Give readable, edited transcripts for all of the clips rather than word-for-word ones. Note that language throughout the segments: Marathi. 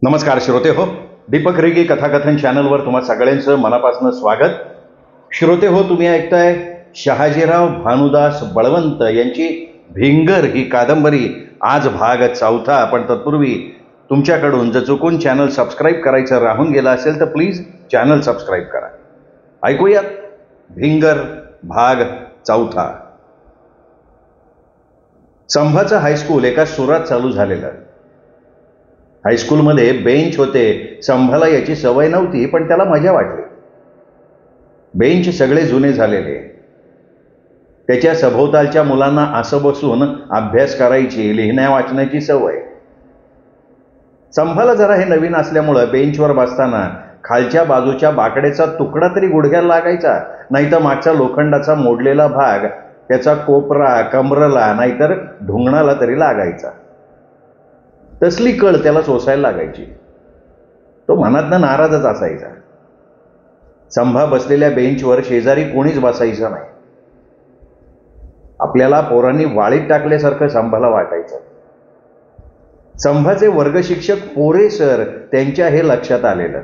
नमस्कार श्रोते हो, दीपक रेगे कथाकथन चॅनलवर तुम्हा सगळ्यांचं मनापासून स्वागत. श्रोते हो, तुम्ही ऐकताय शहाजीराव भानुदास बळवंत यांची भिंगर ही कादंबरी. आज भाग 4. पण तत्पूर्वी तुमच्याकडून जर चुकून चॅनल सबस्क्राईब करायचं राहून गेलं असेल तर प्लीज चॅनल सबस्क्राईब करा. ऐकूयात भिंगर भाग 4. संभाचं हायस्कूल एका सुरात चालू झालेलं. हायस्कूलमध्ये बेंच होते. संभाला याची सवय नव्हती, पण त्याला मजा वाटली. बेंच सगळे जुने झालेले. त्याच्या सभोवतालच्या मुलांना असं बसून अभ्यास करायची, लिहिण्या वाचण्याची सवय. संभाला जरा हे नवीन असल्यामुळं बेंचवर बसताना खालच्या बाजूच्या बाकड्याचा तुकडा तरी गुडघ्याला लागायचा, नाहीतर मागचा लोखंडाचा मोडलेला भाग त्याचा कोपरा कमरला नाहीतर ढुंगणाला तरी लागायचा. तसली कळ त्याला सोसायला लागायची. तो मनातनं नाराजच असायचा. संभा बसलेल्या बेंचवर शेजारी कोणीच बसायचं नाही. आपल्याला पोरांनी वाळीत टाकल्यासारखं संभाला वाटायचं. संभाचे वर्ग शिक्षक पोरे सर त्यांच्या हे लक्षात आलेलं.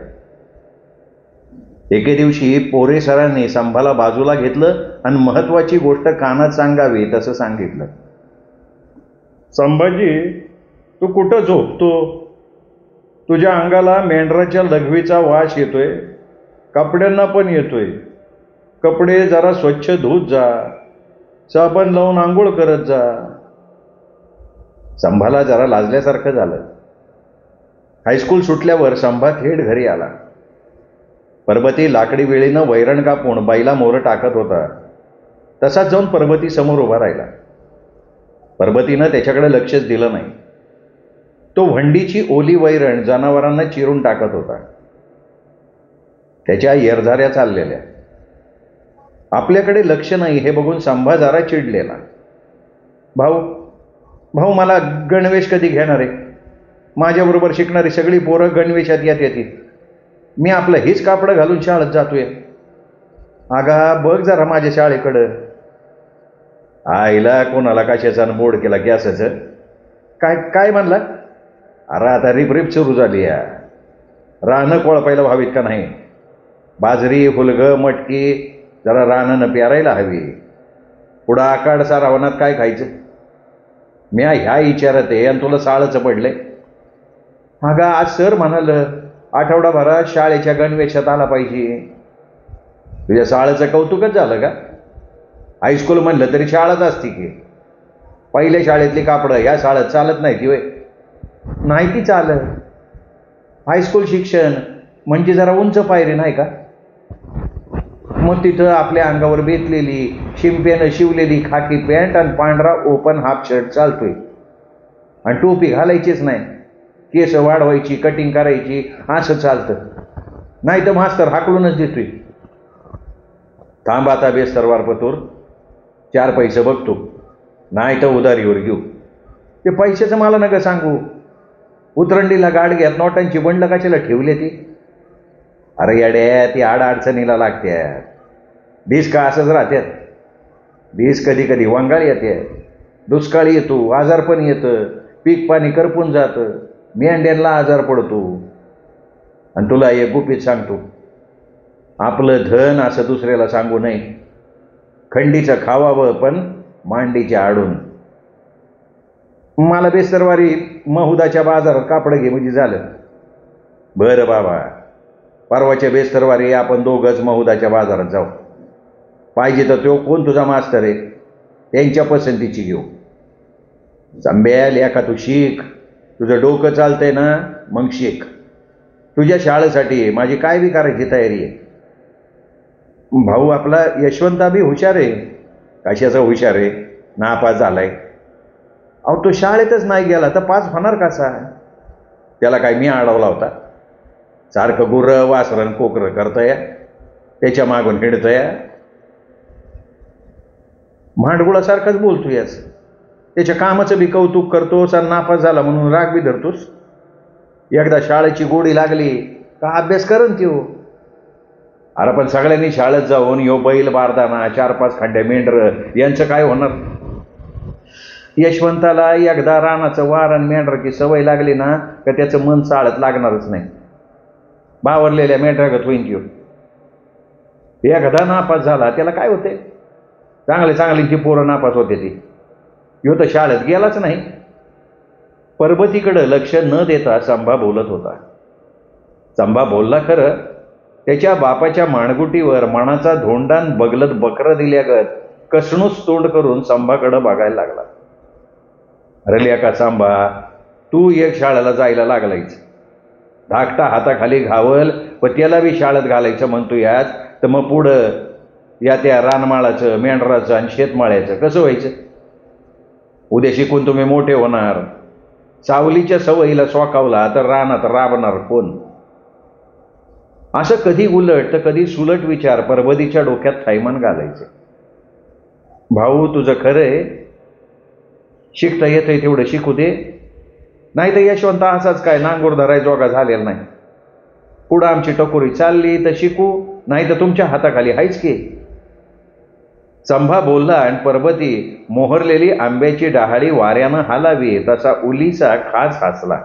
एके दिवशी पोरे सरांनी संभाला बाजूला घेतलं आणि महत्वाची गोष्ट कानात सांगावी तसं सांगितलं. संभाजी, तू कुठं झोपतो? तुझ्या अंगाला मेंढराच्या लघवीचा वास येतोय, कपड्यांना पण येतोय. कपडे जरा स्वच्छ धुत जा, साबण लावून आंघोळ करत जा. संभाला जरा लाजल्यासारखं झालं. हायस्कूल सुटल्यावर संभा थेट घरी आला. परबती लाकडी वेळीनं वैरण कापून बैला मोरं टाकत होता. तसाच जाऊन परबती समोर उभा राहिला. परबतीनं त्याच्याकडे लक्षच दिलं नाही. तो व्हंडीची ओली वैरण जनावरांना चिरून टाकत होता. त्याच्या येरझाऱ्या चाललेल्या. आपल्याकडे लक्ष नाही हे बघून संभा जरा चिडलेला. भाऊ, मला गणवेश कधी घेणार आहे? माझ्याबरोबर शिकणारी सगळी पोरं गणवेशात येते. मी आपलं हीच कापडं घालून शाळेत जातोय. अगा बघ जरा माझ्या शाळेकडं. आईला कोणाला कशाचा बोर्ड केला गॅसाचं? काय म्हणला? अरे आता रिप सुरू झाली या. रानं कोळपायला व्हावीत का नाही? बाजरी हुलगं मटकी जरा रानानं प्यारायला हवी. पुढं आकाड सारावनात काय खायचं? मी ह्या विचारत आहे आणि तुला साळचं पडलंय. अगा आज सर म्हणाल आठवडाभरात शाळेच्या गणवेशात आला पाहिजे. तुझ्या शाळेचं कौतुकच झालं का? हायस्कूल म्हणलं तरी शाळाच असते की. पहिल्या शाळेतली कापडं ह्या शाळेत चालत नाही ती वय? नाही ती चालत. हायस्कूल शिक्षण म्हणजे जरा उंच पायरी नाही का? मग तिथं आपल्या अंगावर बेतलेली शिंप्यानं शिवलेली खाकी पॅन्ट आणि पांढरा ओपन हाफ शर्ट चालतोय. आणि टोपी घालायचीच नाही. केस वाढवायची, कटिंग करायची, असं चालतं. नाही तर मास्तर हाकलूनच देतोय. थांब आता बेस्तरवार पतूर, 4 पैसे बघतो, नाही तर उधारीवर घेऊ. ते पैशाचं मला नका सांगू. उतरंडीला गाडग्यात नोटांची बंडलं कशाला ठेवली ती? अरे येड्या, ती अडचणीला लागत्यात. दिस का असंच राहत्यात? दिस कधी कधी वांगाळ येते, दुष्काळ येतो, आजारपण येतं, पीक पाणी करपून जातं, मेंढ्यांना आजार पडतो. आणि तुला एक गुपित सांगतो, आपलं धन असं दुसऱ्याला सांगू नये. खंडीचं खावावं पण मांडीच्या आडून. मला बेस्तरवारी महुदाच्या बाजारात कापड घे म्हणजे झालं. बरं बाबा, परवाच्या बेस्तरवारी आपण दोघंच महुदाच्या बाजारात जाऊ. पाहिजे तर तो कोण तुझा मास्तर आहे त्यांच्या पसंतीची घेऊ. संभ्याल एका तू शिक. तुझं डोकं चालतंय ना, मग शिक. तुझ्या शाळेसाठी माझी काय बी करायची तयारी आहे. भाऊ आपला यशवंता बी हुशार आहे. कशाचा हुशार आहे? नापास झालाय. अहो तो शाळेतच नाही गेला तर पास होणार कसा? त्याला काय मी अडवला होता? सारखं गुरं वासरण कोकरं करतंय, त्याच्या मागून हिंडतंय. भांडगुळासारखंच बोलतो यास. त्याच्या कामाचं बी कौतुक करतोस आणि नापास झाला म्हणून राग बी धरतोस. एकदा शाळेची गोडी लागली का अभ्यास करन त्यो. अरे पण सगळ्यांनी शाळेत जाऊन यो बैल बारदाना 4-5 खंड्या मेंढर यांचं काय होणार? यशवंताला एकदा रानाचं वार आणि मेंढराची सवय लागली ना का त्याचं मन चाळत लागणारच नाही. बावरलेल्या मेंढरागत होईन की एकदा नापास झाला त्याला काय होते. चांगली पोरं नापास होते ती. ह्यो तर शाळेत गेलाच नाही. परबतीकडं लक्ष न देता संभा बोलत होता. संभा बोलला खरं. त्याच्या बापाच्या माणगुटीवर मनाचा धोंडान बगलत बकरं दिल्यागत कसणूच तोंड करून संभाकडं बघायला लागला. रल्या का सांबा, तू एक शाळेला जायला लागलायच. धाकटा हाताखाली घावल व त्याला बी शाळेत घालायचं म्हणतो याच, तर मग पुढं या त्या रानमाळाचं, मेंढराचं आणि शेतमाळ्याचं कसं व्हायचं? उद्या शिकून तुम्ही मोठे होणार. सावलीच्या सवयीला सोकावला तर रानात राबणार कोण? असं कधी उलट तर कधी सुलट विचार परबतीच्या डोक्यात थैमान घालायचे. भाऊ तुझं खरंय, शिकता येतंय तेवढं शिकू दे. नाही तर यशवंत असाच काय नांगूर धराय जोगा झालेला नाही. पुढं आमची टकोरी चालली तर शिकू, नाही तर तुमच्या हाताखाली हायच की. संभा बोलला आणि परबती मोहरलेली आंब्याची डहाळी वाऱ्यानं हालावी तसा उलीचा खास हसला.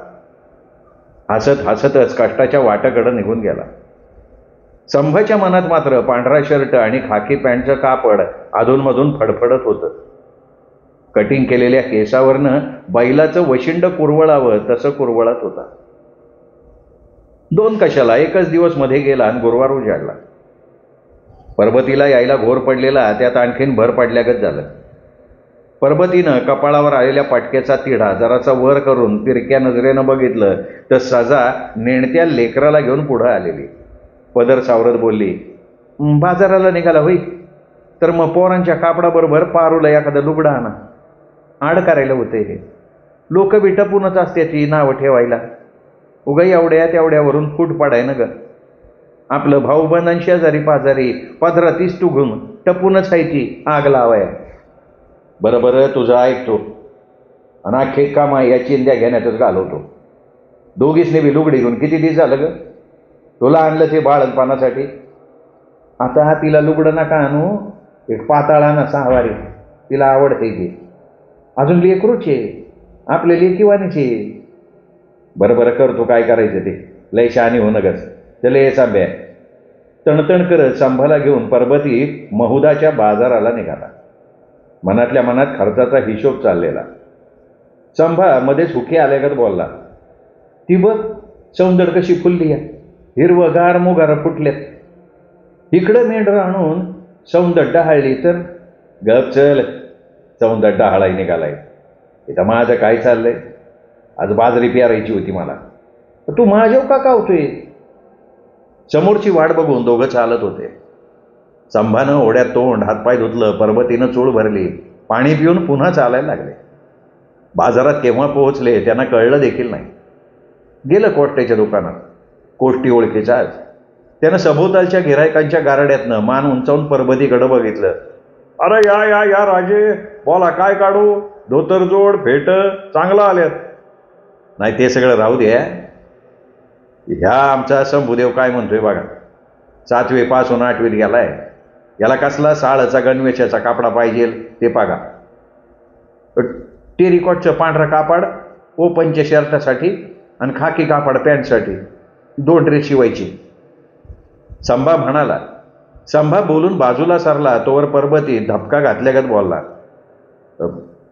हसत हसतच कष्टाच्या वाटाकडं निघून गेला. संभाच्या मनात मात्र पांढरा शर्ट आणि खाकी पॅन्टचं कापड अधूनमधून फडफडत होतं. कटिंग केलेल्या केसावरनं बैलाचं वशिंड कुरवळावं तसं कुरवळत होता. दोन कशाला एकच दिवस मध्ये गेला आणि गुरुवार उजाडला. परबतीला यायला घोर पडलेला त्यात आणखीन भर पडल्यागत झालं. परबतीनं कपाळावर आलेल्या पाटक्याचा तिढा जरासा वर करून तिरक्या नजरेनं बघितलं तर सजा नेणत्या लेकराला घेऊन पुढं आलेली. पदर सावरत बोलली, बाजाराला निघाला होई, तर मग पोरांच्या कापडाबरोबर पारूला एखादं लुगडं आणा. आड करायला होते हे. लोक बी टपूनच असते ती नावं ठेवायला. उगा एवढ्या तेवढ्यावरून फूट पाडाय न ग. आपलं भाऊबंद आणि शेजारी पाजारी पदरातीच टुघून टपूनच आहे ती आग लावाय. बरं तुझं ऐकतो आणि अख्खे कामा या चिंध्या घेण्यातच घालवतो. दोघीसने बी लुगडी घेऊन किती दिवस झालं ग? तुला आणलं ते बाळणपणासाठी. आता तिला लुगडं नका आणू, एक पाताळ आणा सहावारी, तिला आवडते ती. अजून लेकरूचे आपले लेकीवानीचे. बरं करतो काय करायचं ते, लय शहाणी हो नगस. चले ये सांब्या. तणतण करत संभाला घेऊन परबती महुदाच्या बाजाराला निघाला. मनातल्या मनात खर्चाचा हिशोब चाललेला. संभा मध्येच हुके आल्यागत बोलला, ती बघ सौंदर्य कशी फुलली आहे, हिरवगार मुगार फुटल्यात. इकडं मेंढर आणून सौंदर्य डहाळली तर गप चल. सौंदर्य डहाळाई निघालाय. इथं माझं काय चाललंय? आज बाजरी प्यारायची होती मला, तू माझ्यावर का कावतोय? समोरची वाट बघून दोघं चालत होते. संभानं ओढ्यात तोंड हातपाय धुतलं. परबतीनं चूळ भरली. पाणी पिऊन पुन्हा चालायला लागले. बाजारात केव्हा पोहोचले त्यांना कळलं देखील नाही. गेलं कोष्ट्याच्या दुकानात. कोष्टी ओळखीचा आज. त्यानं सभोवतालच्या गिरायकांच्या गारड्यातनं मान उंचावून परबतीकडं बघितलं. अरे या राजे, बोला काय काढू? धोतर जोड फेट चांगला आल्यात. नाही ते सगळं राहू द्या. ह्या आमचा शंभूदेव काय म्हणतोय बघा. 7वी पासून 8वीत गेलाय. याला कसला साळचा गणवेशाचा कापडा पाहिजे ते पागा. टेरिकॉटचं पांढरं कापड ओपनच्या शर्टासाठी आणि खाकी कापड पॅन्टसाठी 2 ड्रेस शिवायची. संभा म्हणाला. संभा बोलून बाजूला सरला तोवर परबती धपका घातल्यागत बोलला,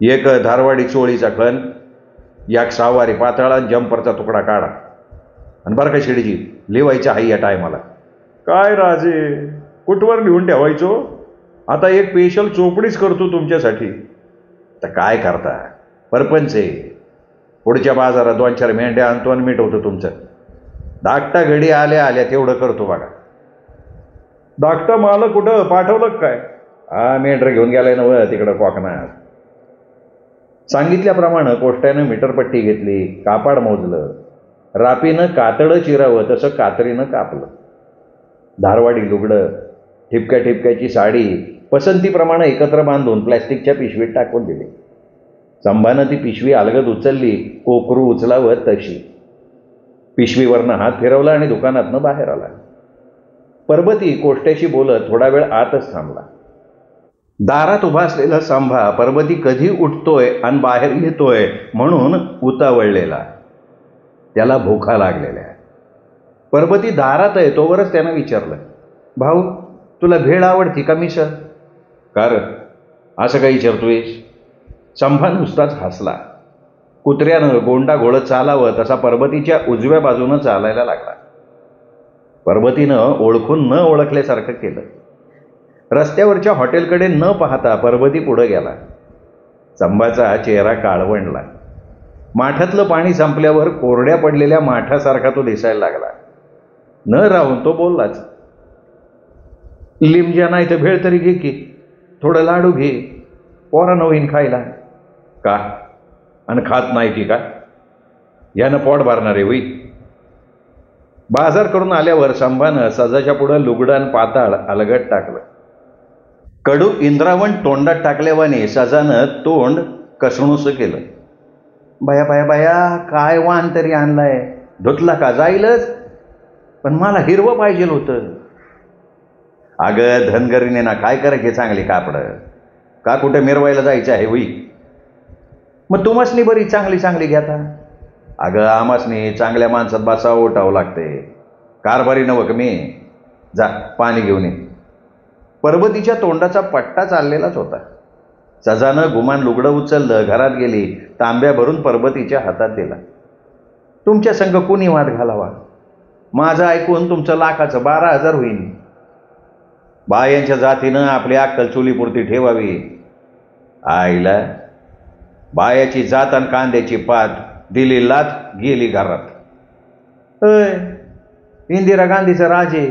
एक धारवाडी चोळीचा खण, एक सहावारी पातळा जम्परचा तुकडा काढा आणि बरं का शिडजी लिवायच्या हाई या टायमाला. काय राजे, कुठवर लिहून ठेवायचो? आता एक स्पेशल चोपडीच करतो तुमच्यासाठी. तर काय करता, परपंच आहे. पुढच्या बाजारात 2-4 मेंढ्या आणतो आणि मिटवतो तुमचं. धाकटा घडी आल्या तेवढं करतो बघा. धाकटा माल कुठं पाठवलं काय? हा मेंढर घेऊन गेलाय नव तिकडं कोकणात. सांगितल्याप्रमाणे कोष्ट्यानं मीटरपट्टी घेतली. कापड मोजलं. रापीनं कातडं चिरावं तसं कातरीनं कापलं. धारवाडी लुगडं, ठिपक्याची साडी पसंतीप्रमाणे एकत्र बांधून प्लॅस्टिकच्या पिशवीत टाकून दिली. संभानं ती पिशवी अलगद उचलली, कोकरू उचलावं तशी. पिशवीवरनं हात फिरवला आणि दुकानातनं बाहेर आला. परबती कोष्ट्याशी बोलत थोडा वेळ आतच थांबला. दारात उभा असलेला सांभा पर्वती कधी उठतोय आणि बाहेर येतोय म्हणून उतावळलेला. त्याला भुका लागलेल्या. पर्वती दारात आहे तोवरच त्यानं विचारलं, भाऊ तुला भेळ आवडती का मिसळ? कार असं काही विचारतोयस? संभा नुसताच हसला. कुत्र्यानं गोंडा घोळत चालावं तसा पर्वतीच्या उजव्या बाजूनं चालायला लागला. पर्वतीनं ओळखून न ओळखल्यासारखं केलं. रस्त्यावरच्या हॉटेलकडे न पाहता पर्वती पुढे गेला. संभाचा चेहरा काळवंडला. माठातलं पाणी संपल्यावर कोरड्या पडलेल्या माठासारखा तो दिसायला लागला. न राहून तो बोललाच, लिमज्या नाही तर भेळ तरी घे की, थोडं लाडू घे, पोरानं होईन खायला. का आणि खात नाही की का? यानं पोट भरणार आहे होई? बाजार करून आल्यावर संभानं सजाच्या पुढं लुगडं पाताळ अलगट टाकलं. कडू इंद्रावण तोंडात टाकल्यावाने सजानं तोंड कसणूस केलं. बाया बाया बाया, काय वाण तरी आणलाय, धुतला का? जाईलच, पण मला हिरवं पाहिजे होतं. अगं धनगरीने ना काय करायचे चांगली कापडं, का कुठे मिरवायला जायचं आहे होई? मग तुमासनी बरी चांगली चांगली घ्याता. अगं आमासनी चांगल्या माणसात बसावं ओटावं लागते, कारभारी नवं का मी? जा पाणी घेऊन ये. पर्वतीच्या तोंडाचा पट्टा चाललेलाच होता. सजानं गुमान लुगडं उचललं, घरात गेली, तांब्या भरून पर्वतीच्या हातात दिला. तुमच्या संग कुणी वाद घालावा? माझं ऐकून तुमचं लाखाचं 12,000 होईल. बायांच्या जातीनं आपली अक्कल चुलीपुरती ठेवावी. आईला बायाची जात आणि कांद्याची पात, दिली लाथ गेली घरात. अय इंदिरा गांधीचं राजे,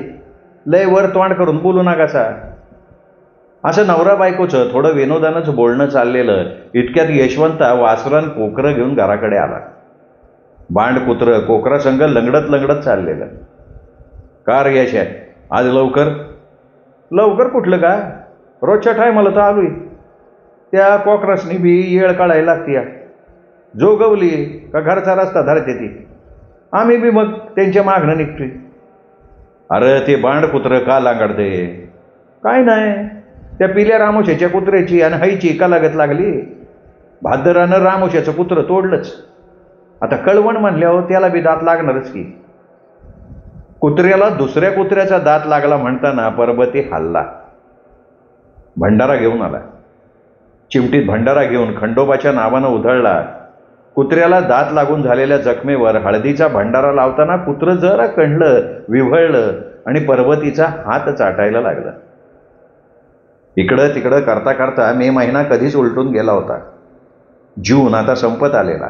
लय वर तोंड करून बोलू नकासा. असं नवरा बायकोचं थोडं विनोदानंच बोलणं चाललेलं. इतक्यात यशवंता वासरान कोकरं घेऊन घराकडे आला. बांड कुत्र कोकरा संग लंगडत लंगडत चाललेलं. कार यश आहे आज लवकर? लवकर कुठलं का, रोजच्या टायमाला तर आलोय. त्या कोकरासनी बी येळ काढायला लागते. जोगवली का घरचा रस्ता धरते ती, आम्ही बी मग त्यांच्या मागणं निघतोय. अरे ते बांड कुत्र का लांगडते? काय नाही, त्या पिल्या रामोशाच्या कुत्र्याची आणि हैची का लागत लागली. भाद्रानं रामोशाचं कुत्र तोडलंच, आता कळवण म्हणल्यावर त्याला बी दात लागणारच की. कुत्र्याला दुसऱ्या कुत्र्याचा दात लागला म्हणताना पर्वती हल्ला. भंडारा घेऊन आला. चिमटीत भंडारा घेऊन खंडोबाच्या नावानं उधळला. कुत्र्याला दात लागून झालेल्या जखमेवर हळदीचा भंडारा लावताना कुत्रं जरा कणलं, विव्हळलं आणि पर्वतीचा हात चाटायला लागलं. इकडं तिकडं करता करता मे महिना कधीच उलटून गेला होता. जून आता संपत आलेला.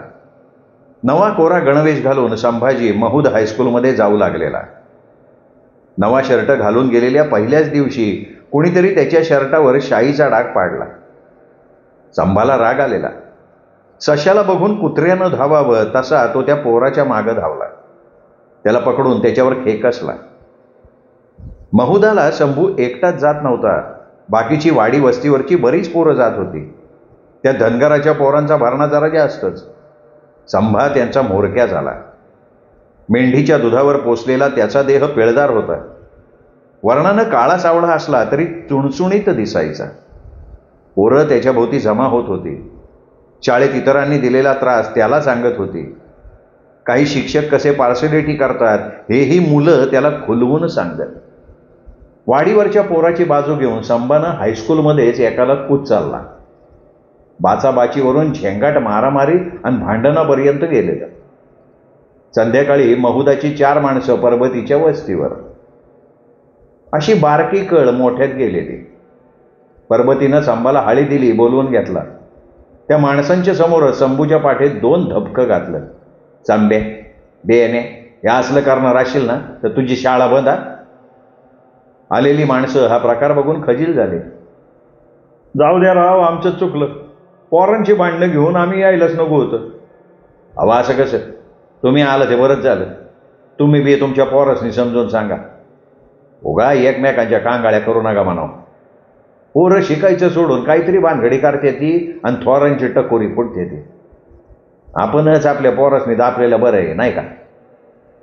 नवा कोरा गणवेश घालून संभाजी महूद हायस्कूलमध्ये जाऊ लागलेला. नवा शर्ट घालून गेलेल्या पहिल्याच दिवशी कोणीतरी त्याच्या शर्टावर शाईचा डाग पाडला. संभाला राग आलेला. सशाला बघून कुत्र्यानं धावावं तसा तो त्या पोराच्या मागं धावला. त्याला पकडून त्याच्यावर खेकसला. महूदाला शंभू एकटाच जात नव्हता. बाकीची वाडी वस्तीवरची बरीच पोरं जात होती. त्या धनगराच्या पोरांचा भरणा जरा जास्तच. संभा त्यांचा म्होरक्या झाला. मेंढीच्या दुधावर पोसलेला त्याचा देह पिळदार होता. वर्णानं काळा सावळा असला तरी चुणचुणीत दिसायचा. पोरं त्याच्या भोवती जमा होत होती. शाळेत इतरांनी दिलेला त्रास त्याला सांगत होती. काही शिक्षक कसे पार्सलिटी करतात हेही मुलं त्याला खुलवून सांगत. वाडीवरच्या पोराची बाजू घेऊन संभानं हायस्कूलमध्येच एकाला कूच चालला. बाचाबाचीवरून झेंगाट मारामारी आणि भांडणापर्यंत गेलेलं. संध्याकाळी महूदाची 4 माणसं पर्वतीच्या वस्तीवर. अशी बारकी कळ मोठ्यात गेलेली. पर्वतीनं संभाला हाळी दिली, बोलवून घेतला. त्या माणसांच्या समोर शंभूच्या पाठीत 2 धपकं घातलं. चांबे बेने हे असलं करणार असेल ना तर तुझी शाळा बंद. आलेली माणसं हा प्रकार बघून खजील झाले. जाऊ द्या राव, आमचं चुकलं. पोरांची भांडणं घेऊन आम्ही यायलाच नको होतं. अहो असं कसं, तुम्ही आलं ते बरंच झालं. तुम्ही बी तुमच्या पोरासनी समजून सांगा. उगा एकमेकांच्या कांगाळ्या करू नका म्हणावं. पोरं शिकायचं सोडून काहीतरी भानगडी करते ती आणि थोरांची टकोरी फुटते ती. आपणच आपल्या पोरासनी दापलेलं बरं आहे नाही का?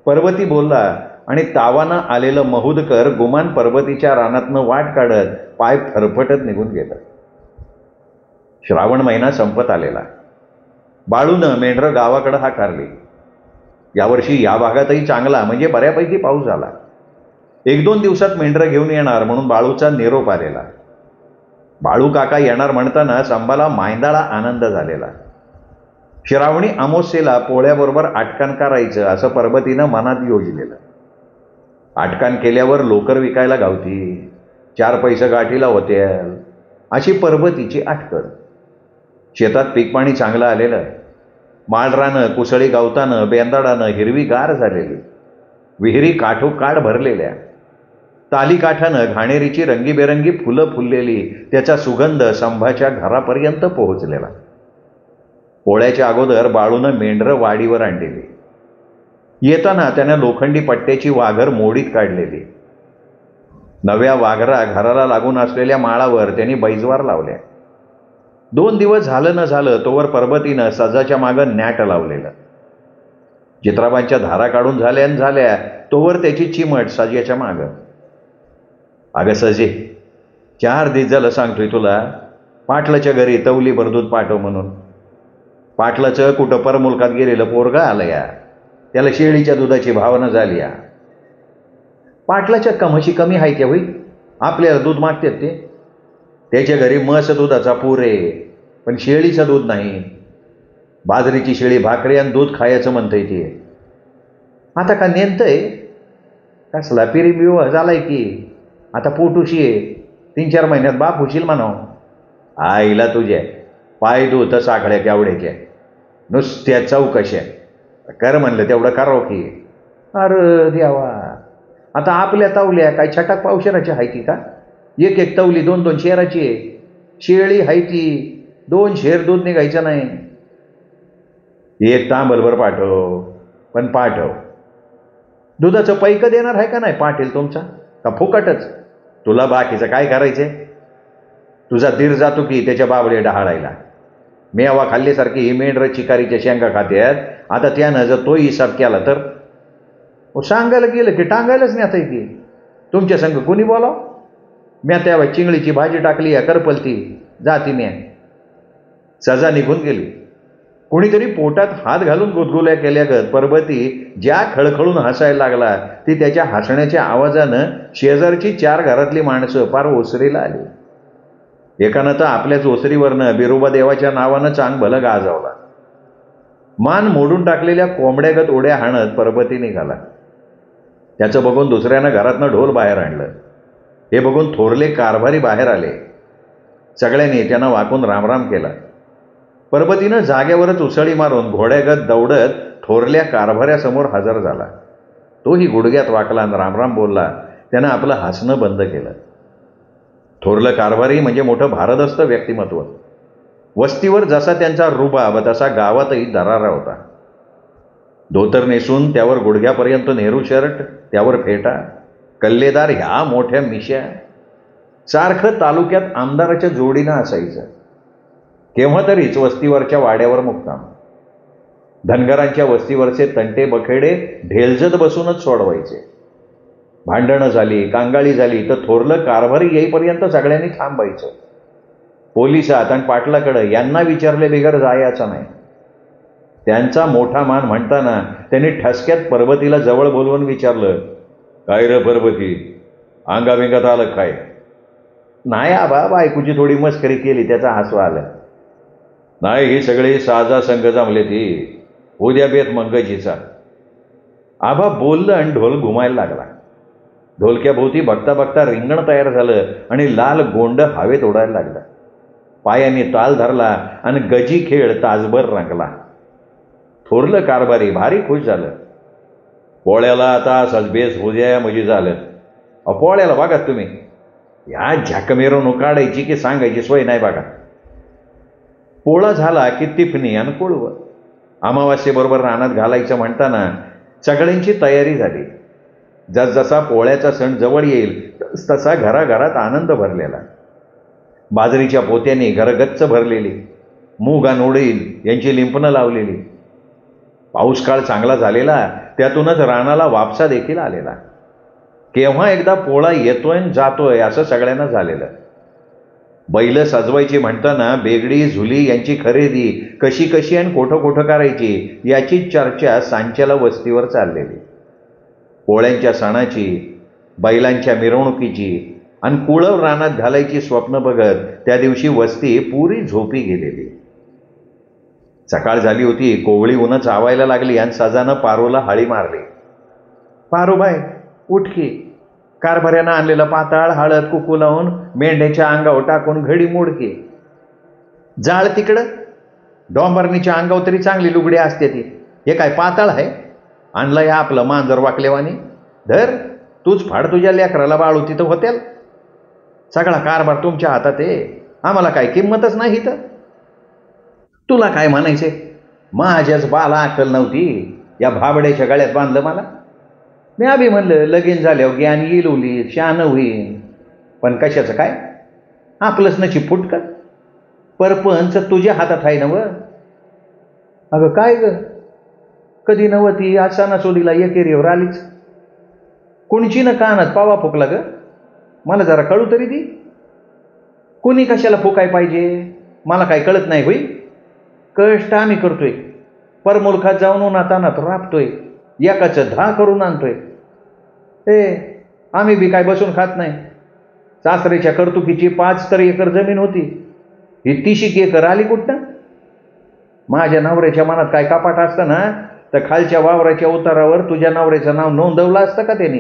पर्वती बोलला आणि तावानं आलेलं महूदकर गुमान पर्वतीच्या रानातनं वाट काढत पाय फरफटत निघून गेलं. श्रावण महिना संपत आलेला. बाळूनं मेंढरं गावाकडं हाकारली. यावर्षी या भागातही चांगला म्हणजे बऱ्यापैकी पाऊस झाला. 1-2 दिवसात मेंढरं घेऊन येणार म्हणून बाळूचा निरोप आलेला. बाळू काका येणार म्हणताना संबाला मायंदाळा आनंद झालेला. श्रावणी अमावस्येला पोळ्याबरोबर आटकान करायचं असं परबतीनं मनात योजलेलं. आटकान केल्यावर लोकर विकायला गावती, 4 पैसे गाठीला होते अशी परबतीची आटकण. शेतात पीक पाणी चांगलं आलेलं. माळरानं, कुसळी गावतानं, बेंदाडानं हिरवीगार झालेली. विहिरी काठोकाठ भरलेल्या. तालीकाठानं घाणेरीची रंगीबेरंगी फुलं फुललेली, त्याचा सुगंध संभाच्या घरापर्यंत पोहोचलेला. पोळ्याच्या अगोदर बाळूनं मेंढरं वाडीवर आणलेली. येताना त्यानं लोखंडी पट्ट्याची वाघर मोडीत काढलेली. नव्या वाघरा घराला लागून असलेल्या माळावर त्यांनी बैजवार लावल्या. 2 दिवस झालं न झालं तोवर परबतीनं सजाच्या मागं नॅट लावलेलं. चित्राबांच्या धारा काढून झाल्या तोवर त्याची चिमट सजाच्या मागं. अगं सजे, 4 दिवस झालं सांगतोय तुला, पाटलाच्या घरी तवली भर दूध पाठव म्हणून. पाटलाचं कुठं परमुलकात गेलेलं पोरगा आलं या, त्याला शेळीच्या दुधाची भावना झाली या. पाटलाच्या कमशी कमी आहे त्या होई, आपल्याला दूध मागतात ते. त्याच्या घरी म्हस दुधाचा पूर आहे, पण शेळीचं दूध नाही. बाजरीची शेळी भाकरी आणि दूध खायचं म्हणतंय ते. आता का नेमतंय कसला पिरी विवाह झालाय की, आता पोटुशी आहे, 3-4 महिन्यात बाप होशील म्हणाव. आईला तुझ्या पाय दूत साखळ्या केवढ्याच्या, नुसत्या चौकशा कर म्हणलं तेवढं करावं की. अरे देवा, आता आपल्या तावल्या काय छटाक पावशेराची आहे की का? 1-1 तवली 2-2 शेराची आहे. शेळी आहे ती 2 शेर दूध निघायचं नाही. 1 तांबलभर पाठव, पण पाठव. दुधाचं पैक देणार आहे का नाही पाटील तुमचा, का फुकटच? तुला बाकीचं काय करायचंय? तुझा दीर जातो की त्याच्या बाबडे डहाळायला. मेवा खाल्ल्यासारखी ही मेंढरं चिकारीच्या शेंगा खात्यात. आता त्यानं जर तो हिसाब केला तर सांगायला गेलं की टांगायलाच नाही. आता की तुमच्या संग कोणी बोलाव? म्या त्या चिंगळीची भाजी टाकली या करपलती जाती म्या. सजा निघून गेली. कोणीतरी पोटात हात घालून गुदगुल्या केल्यागत परबती ज्या खळखळून हसायला लागला ती त्याच्या हसण्याच्या आवाजानं शेजारची 4 घरातली माणसं पार ओसरीला आली. एकानं तर आपल्याच ओसरीवरनं बिरोबा देवाच्या नावानं चांग भलं गाजावला. मान मोडून टाकलेल्या कोंबड्यागत उड्या हाणत परबती निघाला. त्याचं बघून दुसऱ्यानं घरातनं ढोल बाहेर आणलं. हे बघून थोरले कारभारी बाहेर आले. सगळ्यांनी त्यांना वाकून रामराम केला. परबतीनं जागेवरच उसळी मारून घोड्यागत दौडत थोरल्या कारभाऱ्यासमोर हजर झाला. तोही गुडघ्यात वाकला आणि रामराम बोलला. त्यानं आपलं हसणं बंद केलं. थोरलं कारभारी म्हणजे मोठं भारदस्त व्यक्तिमत्व. वस्तीवर जसा त्यांचा रुबाब तसा गावातही दरारा होता. धोतर नेसून त्यावर गुडघ्यापर्यंत नेहरू शर्ट, त्यावर फेटा, कल्लेदार ह्या मोठ्या मिश्या. सारखं तालुक्यात आमदाराच्या जोडीनं असायचं. केव्हा तरीच वस्तीवरच्या वाड्यावर मुक्काम. धनगरांच्या वस्तीवरचे तंटे बखेडे ढेलजत बसूनच सोडवायचे. भांडणं झाली, कांगाळी झाली तर थोरलं कारभारी येईपर्यंत सगळ्यांनी थांबायचं. पोलिसात आणि पाटलाकडं यांना विचारले बिगर जायचं नाही. त्यांचा मोठा मान म्हणताना त्यांनी ठसक्यात परबतीला जवळ बोलवून विचारलं, काय रे परबती, अंगाबिंगात आलं काय? नाही आबा, बायकोची थोडी मस्करी केली त्याचा हसू आलं. नाही, ही सगळी साजा संघ जमले ती, उद्या बेत मंगजीचा. आबा बोललं आणि ढोल घुमायला लागला. ढोलक्याभोवती बघता बघता रिंगण तयार झालं आणि लाल गोंड हवेत उडायला लागला. पायाने ताल धरला आणि गजी खेळ तासभर रंगला. थोरलं कारभारी भारी खुश झालं. पोळ्याला आता सजबेस उद्या म्हणजे झालं. पोळ्याला बघा तुम्ही, या झॅक मिरवणूक काढायची की सांगायची सोय नाही बघा. पोळा झाला की टिफणी आणि कोळवं. अमावास्येबरोबर रानात घालायचं म्हणताना सगळ्यांची तयारी झाली. जसजसा पोळ्याचा सण जवळ येईल तसा घराघरात आनंद भरलेला. बाजरीच्या पोत्यांनी घरगच्च भरलेली, मूग आणि उडीद यांची लिंपणं लावलेली. पाऊस काळ चांगला झालेला, त्यातूनच रानाला वापसा देखील आलेला. केव्हा एकदा पोळा येतोय आणि जातोय असं सगळ्यांना झालेलं. बैल सजवायची म्हणताना बेगडी झुली यांची खरेदी कशी कशी आणि कोठं कोठं करायची याची चर्चा सांच्याला वस्तीवर चाललेली. पोळ्यांच्या सणाची, बैलांच्या मिरवणुकीची आणि कुळव रानात घालायची स्वप्न बघत त्या दिवशी वस्ती पुरी झोपी गेलेली. सकाळ झाली होती. कोवळी उन्ह चावायला लागली आणि सजानं पारूला हाळी मारली. पारूबाई उठकी. कारभाऱ्यानं आणलेलं पाताळ हळद कुकू लावून मेंढ्याच्या अंगावर टाकून घडी मोडकी. जाळ तिकडं. डॉंबरणीच्या अंगावर तरी चांगली लुगडी असते ती. हे काय पाताळ आहे? आणलंय आपलं मांजर वाकलेवानी. धर तूच फाड तुझ्या लेकराला बाळू तिथं होत्याल. सगळा कारभार तुमच्या हातात आहे. आम्हाला काय किंमतच नाही तर. तुला काय म्हणायचे? माझ्याच बाला अक्कल नव्हती. या भाबड्याच्या गळ्यात बांधलं मला. मी अभि म्हणलं लगीन झाल्यावर ज्ञान येईल उली शान होईन. पण कशाचं काय? आपलंच नची फुटकं. परपंच तुझ्या हातात आहे नव. अगं काय ग, कधी नव्हती आज सणासुदीला एकेरीवर आलीच. कुणची न कानात पावा फुकला ग? मला जरा कळू तरी दी. कुणी कशाला फुकाय पाहिजे मला काय कळत नाही होई. कष्ट आम्ही करतोय. परमुलखात जाऊन उन्हातानात राबतोय. एकाचं 10 करून आणतोय. आम्ही बी काय बसून खात नाही. सासरेच्या कर्तुकीची 5 तर एकर जमीन होती. ही 30 एकर आली कुठं? माझ्या नवऱ्याच्या मनात काय कपाट असतं ना तर खालच्या वावराच्या उतारावर तुझ्या नवऱ्याचं नाव नोंदवलं असतं का त्यांनी?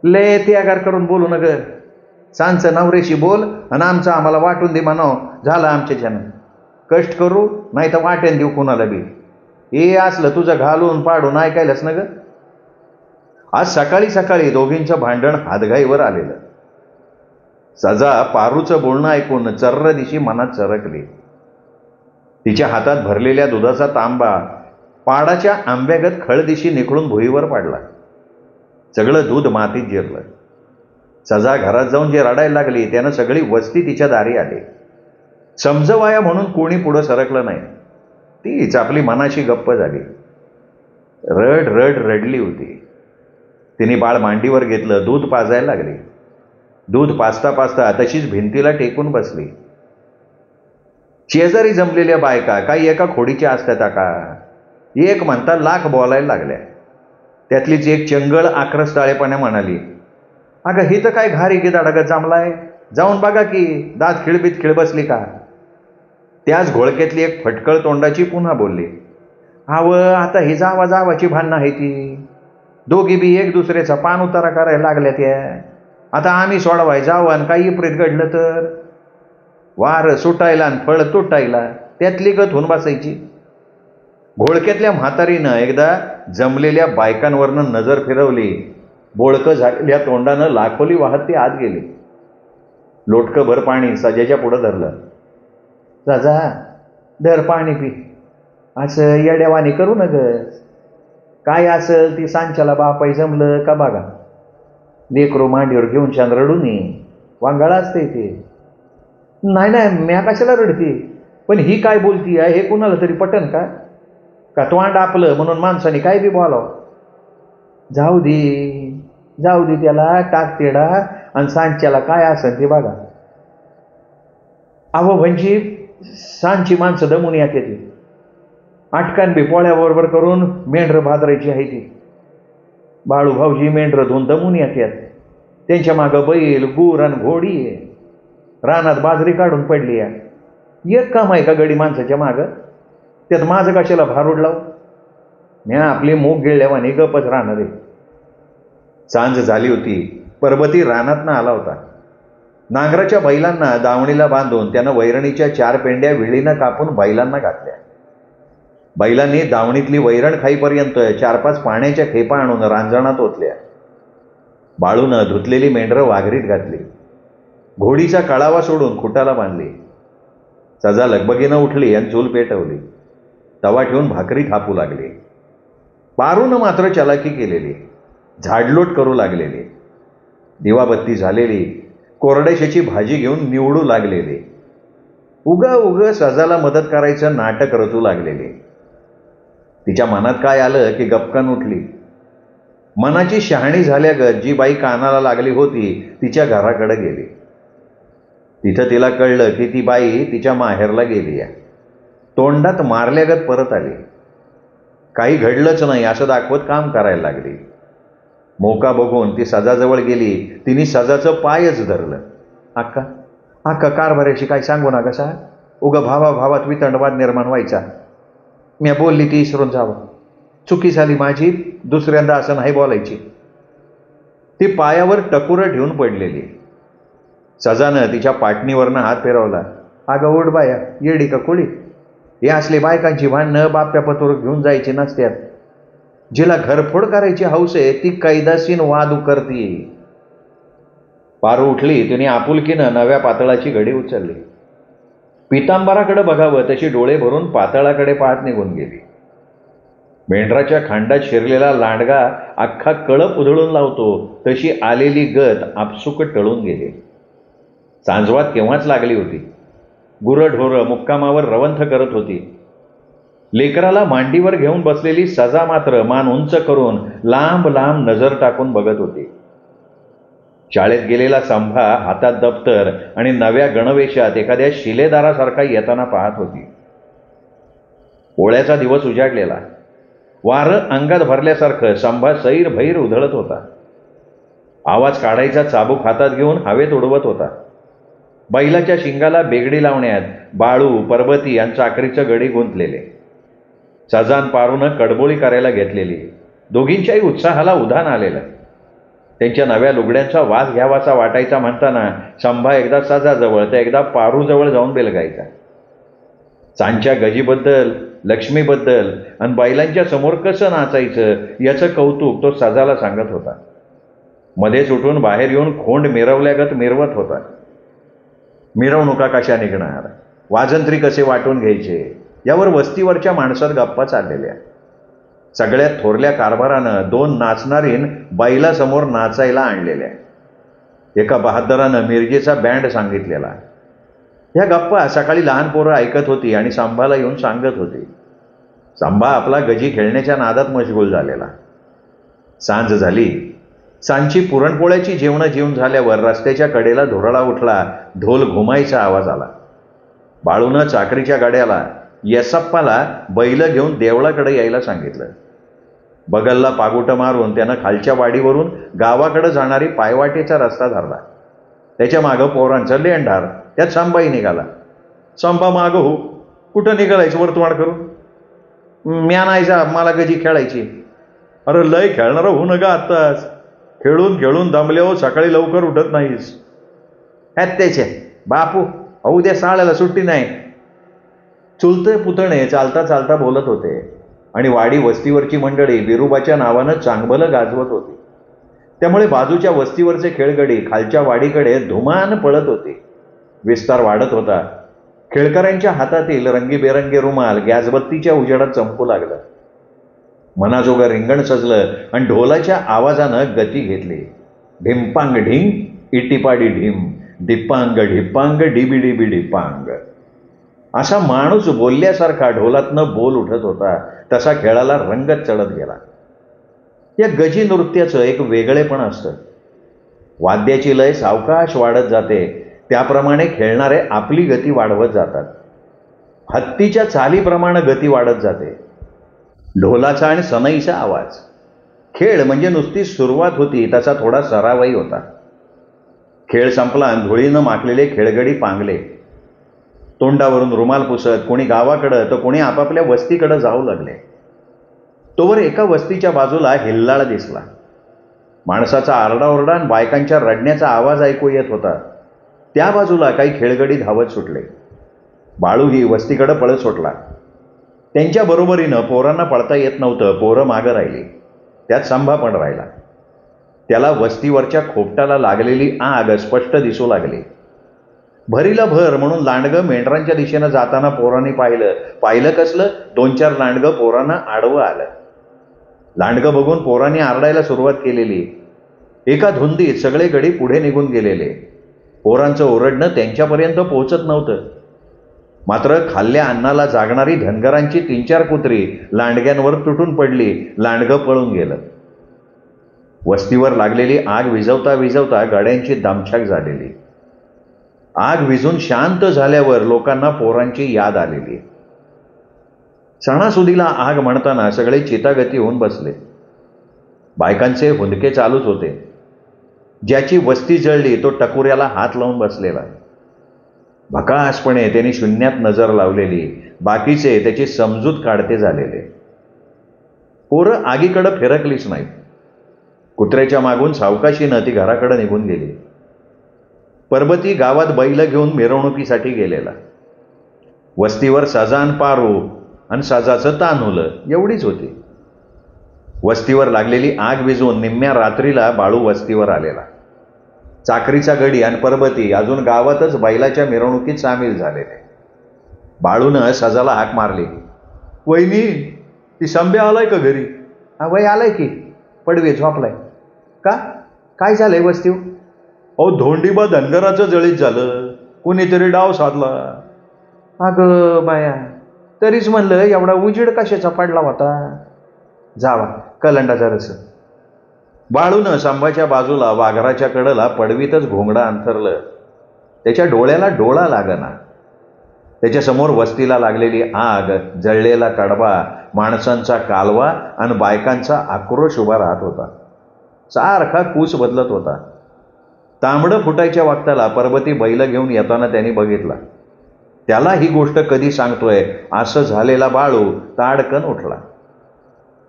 लय त्यागार करून बोलू न ग. सांचं नवऱ्याशी बोल आणि आमचं आम्हाला वाटून दे म्हणाव. झालं आमच्याच्यानं. कष्ट करू नाही तर वाटेन देऊ कुणाला बी. हे असलं तुझं घालून पाडून ऐकायलाच ना ग. आज सकाळी सकाळी दोघींचं भांडण हातघाईवर आलेलं. सजा पारूचं बोलणं ऐकून चर्र दिशी मनात सरकली. तिच्या हातात भरलेल्या दुधाचा तांबा पाडाच्या आंब्यागत खळदिशी निखळून भुईवर पाडला. सगळं दूध मातीत जिरलं. सजा घरात जाऊन जे रडायला लागली त्यानं सगळी वस्ती तिच्या दारी आली. समजवाया म्हणून कोणी पुढं सरकलं नाही. तीच आपली मनाशी गप्प झाली. रड रड रडली होती. तिने बाळ मांडीवर घेतलं. दूध पाजायला लागली. दूध पाजता पाजता तशीच भिंतीला टेकून बसली. शेजारी जमलेल्या बायका काही एका खोडीच्या असतात का? एक म्हणता लाख बोलायला लागल्या. त्यातलीच एक चंगळ आक्रस्ताळेपणे म्हणाली, अगं ही तर काय घारी गिदाडागत जमलाय. जाऊन बघा की दात खिळबीत खिळ बसली का? त्याच घोळक्यातली एक फटकळ तोंडाची पुन्हा बोलली, अव आता ही जावा जावाची भांडणं आहे ती. दोघी बी एक दुसऱ्याचा पान उतारा करायला लागल्या त्या. आता आम्ही सोडवाय जावं आणि काही विपरीत घडलं तर वार सुटायला आणि फळ तुटायला त्यातली गत होऊन बसायची. घोळक्यातल्या म्हातारीनं एकदा जमलेल्या बायकांवरनं नजर फिरवली. बोळकं झालेल्या तोंडानं लाखोली वाहत ती आत गेली. लोटकं भर पाणी सजाच्या पुढं धरलं. सजा धर पाणी पी. असं येड्यावानी करू न ग. काय असेल ती सांच्याला बापाई जमलं का बघा. लेकरू मांडीवर घेऊन छान रडून वांगाळा असते ते. नाही नाही म्या कशाला रडते. पण ही काय बोलती आहे हे कुणाला तरी पटन का? का तोंड आपलं म्हणून माणसाने काय बी बोलावं. जाऊ दे त्याला टाक तेडा आणि सांच्याला काय असेल ते बघा. अहो म्हणजे सांची माणसं दमून येते ती. आटकान बी पोळ्याबरोबर करून मेंढरं भाजरायची आहे ती. बाळू भाऊजी मेंढरं धुवून दमून येतात. त्यांच्या मागं बैल गुर आणि घोडी आहे. रानात बाजरी काढून पडली आहे. एक काम आहे का गडी माणसाच्या मागं? त्यात माझं कशाला भारूड लाव. म्या आपली मूग गिळल्यावानी गपच राहणार आहे. सांज झाली होती. परबती रानातनं आला होता. नांगराच्या बैलांना दावणीला बांधून त्यानं वैरणीच्या 4 पेंड्या विळीनं कापून बैलांना घातल्या. बैलांनी दावणीतली वैरण खाईपर्यंत 4-5 पाण्याच्या खेपा आणून रांजणात ओतल्या. बाळूनं धुतलेली मेंढरं वाघरीत घातली. घोडीचा कळावा सोडून खुटाला बांधली. सजा लगबगीनं उठली आणि चूल पेटवली. तवा ठेवून भाकरी थापू लागली. पारूनं मात्र चलाकी केलेली. झाडलोट करू लागलेली. दिवाबत्ती झालेली. कोरड्याशाची भाजी घेऊन निवडू लागलेली. उग सजाला मदत करायचं नाटक रचू लागलेली. तिच्या मनात काय आलं की गपकन उठली. मनाची शहाणी झाल्यागत जी बाई कानाला लागली होती तिच्या घराकडे गेली. तिथं तिला कळलं की ती बाई तिच्या माहेरला गेली आहे. तोंडात मारल्यागत परत आली. काही घडलंच नाही असं दाखवत काम करायला लागली. मोका बघून ती सजाजवळ गेली. तिने सजाचं पायच धरलं. अक्का अक्का कारभाऱ्याशी काय सांगू ना कसा, उगं भावात वितंडवाद निर्माण व्हायचा. मी बोलली ती इसरून जावं. चुकी झाली माझी, दुसऱ्यांदा असं नाही बोलायची. ती पायावर टकुरं ठेवून पडलेली. सजानं तिच्या पाटणीवरनं हात फिरवला. अगं उठ बाया, येडी का कुळी. हे असले बायकांची भांडणं बाप्या पतोर घेऊन जायची नसत्यात. जिला घरफोड करायची हौस आहे ती कैदासीन वाद उकरती. पारू उठली. तिने आपुलकीनं नव्या पातळाची घडी उचलली. पितांबराकडे बघावं तशी डोळे भरून पातळाकडे पाहत निघून गेली. मेंढराच्या खांडात शिरलेला लांडगा अख्खा कळप उधळून लावतो तशी आलेली गत आपसुक टळून गेली. सांजवात केव्हाच लागली होती. गुरंढोरं मुक्कामावर रवंथ करत होती. लेकराला मांडीवर घेऊन बसलेली सजा मात्र मान उंच करून लांब लांब नजर टाकून बघत होती. शाळेत गेलेला संभा हातात दप्तर आणि नव्या गणवेशात एखाद्या शिलेदारासारखा येताना पाहत होती. पोळ्याचा दिवस उजाडलेला. वारं अंगात भरल्यासारखं संभा सैर भैर उधळत होता. आवाज काढायचा चाबूक हातात घेऊन हवेत उडवत होता. बैलाच्या शिंगाला बेगडी लावण्यात बाळू, परबती आणि चाकरीचं गडी गुंतलेले. सजान पारूनं कडबोळी करायला घेतलेली. दोघींच्याही उत्साहाला उधाण आलेलं. त्यांच्या नव्या लुगड्यांचा वास घ्यावासा वाटायचा म्हणताना संभा एकदा सजाजवळ तर एकदा पारूजवळ जाऊन बेलगायचा. सांच्या गजीबद्दल, लक्ष्मीबद्दल आणि बैलांच्या समोर कसं नाचायचं याचं कौतुक तो सजाला सांगत होता. मध्येच उठून बाहेर येऊन खोंड मिरवल्यागत मिरवत होता. मिरवणुका कशा निघणार, वाजंत्री कसे वाटून घ्यायचे यावर वस्तीवरच्या माणसात गप्पा चाललेल्या. सगळ्यात थोरल्या कारभारानं 2 नाचणारीन बैलासमोर नाचायला आणलेल्या. एका बहादरानं मिरजेचा बँड सांगितलेला. ह्या गप्पा सकाळी लहान पोरं ऐकत होती आणि संभाला येऊन सांगत होती. संभा आपला गजी खेळण्याच्या नादात मशगूल झालेला. सांज झाली. सांची पुरणपोळ्याची जेवणं जेवून झाल्यावर रस्त्याच्या कडेला धुरळा उठला. ढोल घुमायचा आवाज आला. बाळूनं चाकरीच्या गाड्याला येसप्पाला बैल घेऊन देवळाकडे यायला सांगितलं. बगलला पागुटं मारून त्यानं खालच्या वाडीवरून गावाकडे जाणारी पायवाटेचा रस्ता धरला. त्याच्या मागं पोरांचं लेंढार. त्यात संभाही निघाला. संभा मागं हो. कुठं निघालायचं वर्तमाड करू. म्या नाही जा, मला गजी खेळायची. अरे लय खेळणारं होऊ नका आत्ताच. खेळून खेळून दमल्यावर सकाळी लवकर उठत नाहीस. ह्यात त्याचे बापू उद्या साळ्याला सुट्टी नाही. चुलते पुतणे चालता चालता बोलत होते आणि वाडी वस्तीवरची मंडळी बिरुबाच्या नावानं चांगभलं गाजवत होती. त्यामुळे बाजूच्या वस्तीवरचे खेळगडी खालच्या वाडीकडे धुमान पळत होते. विस्तार वाढत होता. खेळकऱ्यांच्या हातातील रंगीबेरंगी रुमाल गॅसबत्तीच्या उजेडात चमकू लागलं. मनाजोगं रिंगण सजलं आणि ढोलाच्या आवाजानं गती घेतली. ढिंपांग ढिंग, इटिपाडी ढिम, डिप्पांग ढिप्पांग, डिबी डिबी डिप्पांग. असा माणूस बोलल्यासारखा ढोलातनं बोल उठत होता. तसा खेळाला रंगत चढत गेला. या गजी नृत्याचं एक वेगळेपण असतं. वाद्याची लय सावकाश वाढत जाते, त्याप्रमाणे खेळणारे आपली गती वाढवत जातात. हत्तीच्या चालीप्रमाणे गती वाढत जाते. ढोलाचा आणि सनईचा आवाज. खेळ म्हणजे नुसती सुरुवात होती तसा थोडा सरावही होता. खेळ संपला आणि धुळीनं माखलेले खेळगडी पांगले. तोंडावरून रुमाल पुसत कोणी गावाकडं तर कोणी आपापल्या वस्तीकडं जाऊ लागले. तोवर एका वस्तीच्या बाजूला हिल्लाळ दिसला. माणसाचा आरडाओरडा आणि बायकांच्या रडण्याचा आवाज ऐकू येत होता. त्या बाजूला काही खेळगडी धावत सुटले. बाळूही वस्तीकडं पळत सुटला. त्यांच्या बरोबरीनं पोरांना पळता येत नव्हतं. पोरं मागं राहिली. त्यात संभा पण राहिला. त्याला वस्तीवरच्या खोपटाला लागलेली आग स्पष्ट दिसू लागली. भरीला भर म्हणून लांडगं मेंढरांच्या दिशेनं जाताना पोरांनी पाहिलं कसलं 2-4 लांडगं पोरांना आडवं आलं. लांडगं बघून पोरांनी आरडायला सुरुवात केलेली. एका धुंदीत सगळे गडी पुढे निघून गेलेले. पोरांचं ओरडणं त्यांच्यापर्यंत पोहोचत नव्हतं. मात्र खाल्ल्या अन्नाला जागणारी धनगरांची 3-4 कुत्री लांडग्यांवर तुटून पडली. लांडगं पळून गेलं. वस्तीवर लागलेली आग विझवता विझवता गाड्यांची दमछाक झालेली. आग विझून शांत झाल्यावर लोकांना पोरांची याद आलेली. सणासुदीला आग म्हणताना सगळे चितागती होऊन बसले. बायकांचे हुंदके चालूच होते. ज्याची वस्ती जळली तो टकुऱ्याला हात लावून बसलेला. भकासपणे त्यांनी शून्यात नजर लावलेली. बाकीचे त्याची समजूत काढते झालेले. पोरं आगीकडं फिरकलीच नाहीत. कुत्र्याच्या मागून सावकाशीनं ती घराकडे निघून गेली. परबती गावात बैल घेऊन मिरवणुकीसाठी गेलेला. वस्तीवर सजान पारू आणि सजाचं तान्हुलं एवढीच होती. वस्तीवर लागलेली आग विझून निम्म्या रात्रीला बाळू वस्तीवर आलेला. चाकरीचा गडी आणि परबती अजून गावातच बैलाच्या मिरवणुकीत सामील झालेले. बाळूनं सजाला हाक मारली, वहिनी ती संब्या आलाय का घरी? हा वय आलाय की, पडवे झोपलाय. का काय झालंय वस्तीवर? अहो धोंडीबा धनगराचं जळीत झालं, कुणीतरी डाव साधला. अगं बाया, तरीच म्हणलं एवढा उजेड कशाचा पडला होता. जावा कलंडाचा रस. बाळूनं संभाच्या बाजूला वाघराच्या कडला पडवीतच घोंगडा अंथरलं. त्याच्या डोळ्याला डोळा लागना. त्याच्यासमोर वस्तीला लागलेली आग, जळलेला कडबा, माणसांचा कालवा आणि बायकांचा आक्रोश उभा राहत होता. सारखा कूस बदलत होता. तांबडं फुटायच्या वक्ताला परबती बैल घेऊन येताना त्यांनी बघितला. त्याला ही गोष्ट कधी सांगतोय असं झालेला बाळू ताडकन उठला.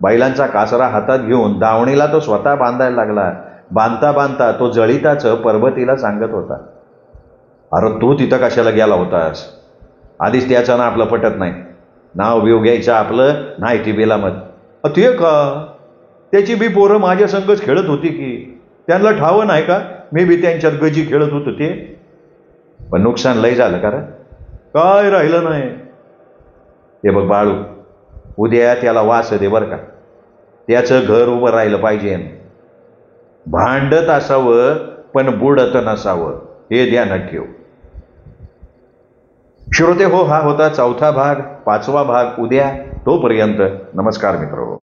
बैलांचा कासरा हातात घेऊन दावणीला तो स्वतः बांधायला लागला. बांधता बांधता तो जळीताचं परबतीला सांगत होता, अरे तू तिथं कशाला गेला होतास? आधीच त्याचं ना आपलं पटत नाही. नाव बिव घ्यायचं आपलं नाही ती बेलामत. ते का? त्याची बी पोरं माझ्या संगच खेळत होती की, त्यांना ठावं नाही का मी बी त्यांच्यात गजी खेळत होतो ते? पण नुकसान लय झालं का? काय राहिलं नाही. हे बघ बाळू, उद्या त्याला वास दे बरं का. त्याचं घर उभं राहिलं पाहिजे. भांडत असावं पण बुडत नसावं, हे ध्यानात ठेव. श्रोते हो, हा होता 4था भाग. 5वा भाग उद्या. तोपर्यंत नमस्कार मित्र.